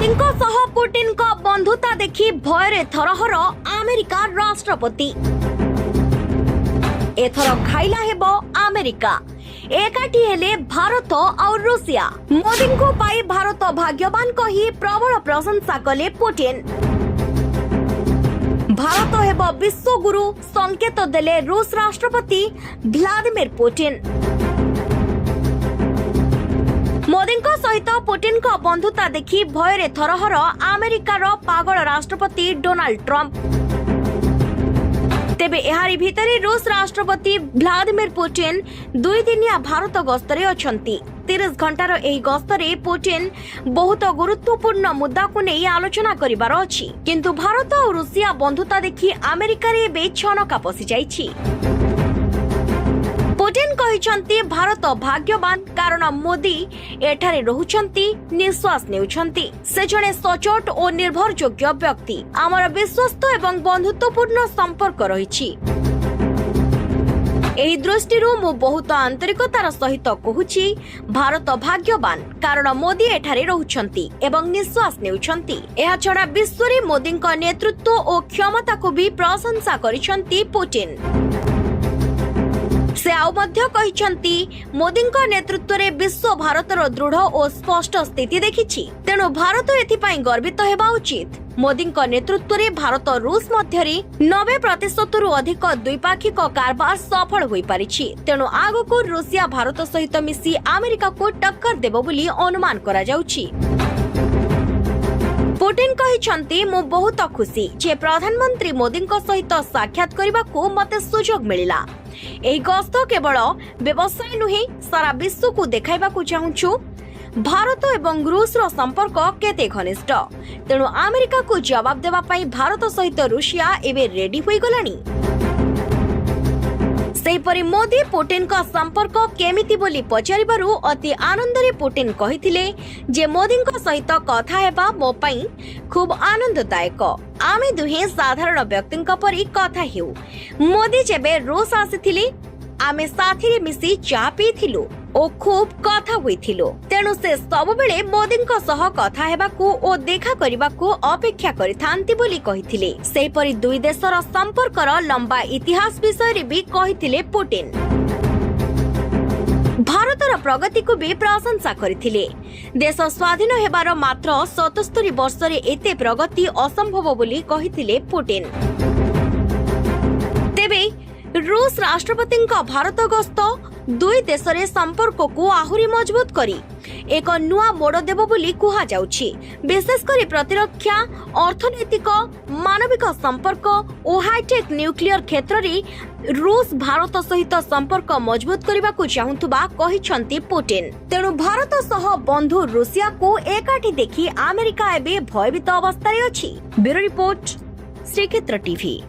मोदीଙ୍କ सह पुटिनଙ୍କ बंधुता देखि भयरे थरहर अमेरिका राष्ट्रपति। एथर खाइला हेबो अमेरिका, एकाठी हेले भारत और रूसिया। मोदीଙ୍କୁ पाई भारत भाग्यवान कही प्रबल प्रशंसा कले पुटिन। भारत हेबो विश्वगुरु संकेत देले रूस राष्ट्रपति व्लादिमीर पुटिन। मोदीଙ୍କ सहित पुटिनଙ୍କ बंधुता देखि भयरे थरहर अमेरिकार पागल राष्ट्रपति डोनाल्ड ट्रंप। तेबे एहारी भितरे रूस राष्ट्रपति व्लादिमीर पुटिन 2 दिनिया भारत गस्तरे अछंती। 30 घंटार एही गस्तरे पुटिन बहुत गुरुत्वपूर्ण मुद्दा को नहीं आलोचना करिबार अछि, किंतु भारत और रूसिया बंधुता देखि अमेरिका रे बे छनका पसि जाइछि। पुटिन कहिसंती भारत भाग्यवान कारण मोदी एठारे रहुचंती, निश्वास नेउछंती। से जणे सचोट और निर्भरयोग्य व्यक्ति। आमर विश्वस्त एवं बंधुत्वपूर्ण संपर्क रहिछि। एही दृष्टिरू मु बहुत आंतरिकतार सहित कहूछि भारत भाग्यवान कारण मोदी एठारे रहुचंती एवं निश्वास नेउछंती। एहा छडा विश्व रे मोदीଙ୍କ नेतृत्व और क्षमता को भी प्रशंसा करिसंती पुटिन। से आउ मध्य कहिसंती मोदीଙ୍କ नेतृत्व रे विश्व भारतर दृढ़ और स्पष्ट स्थिति देखिछि, तेणु भारत एथिपाई गर्वित हेबा उचित। मोदीଙ୍କ नेतृत्व रे भारत और रूस मध्य 90% रु अधिक द्विपाक्षिक कारबार सफल होई पारिछि। तेणु आगको रूसिया भारत सहित मिसी अमेरिका को टक्कर देबो बोली अनुमान करा जाउछि। पुटिन कहिसंती मु बहुत खुशी जे प्रधानमंत्री मोदीଙ୍କ सहित साक्षात करबा को मते सुजोग मिलिला। एही गस्त केवल व्यवसाय नुहे सारा विश्व को देखाइबा को चाहूछु भारत एवं रूस रो संपर्क केते घनिष्ठ। तेणु अमेरिका को जवाब देबा पई भारत सहित रूसिया एबे रेडी होई गलानी। सेहीपरि मोदी पुटिन का संपर्क केमिति बोली पचारिबारु अति आनंदरे पुटिन कहिथिले जे मोदीଙ୍କ सहित कथा हेबा मो पई खूब आनंददायक। आमे दुहे साधारण व्यक्तिଙ୍କ परि कथा हेउ। मोदी जेबे रूस आसिथिले आमे साथीरे मिसी चा पीथिलु ओ खूब कथा होइथिलो। तेणु से सब बेले मोदीଙ୍କ सह कथा हेबाकू ओ देखा करिबाकू अपेक्षा करिथांती बोली कहिथिले। सेहीपरि दुई देशर संपर्कर लंबा इतिहास विषय रे भी कहिथिले पुटिन। भारतर प्रगति को भी प्रशंसा करिथिले। देश स्वाधीन हेबार मात्र 77 वर्ष रे एते प्रगति असंभव बोली कहिथिले पुटिन। तेबे रूस राष्ट्रपतिଙ୍କ भारत गस्त दुई देशरे संपर्क को आहुरी मजबूत करी एक नुआ मोड़ देबो बोली कुहा जाउछि। विशेष करी प्रतिरक्षा, अर्थनैतिक, मानविक संपर्क और हाईटेक न्यूक्लियर क्षेत्र रे रूस भारत सहित संपर्क मजबूत करबा को चाहुथबा कहिसंती पुटिन। तेणु भारत सह बंधु रूसिया को एकाठी देखि अमेरिका एबे भयभीत अवस्था रे अछि। ब्यूरो रिपोर्ट, श्रीक्षेत्र टीवी।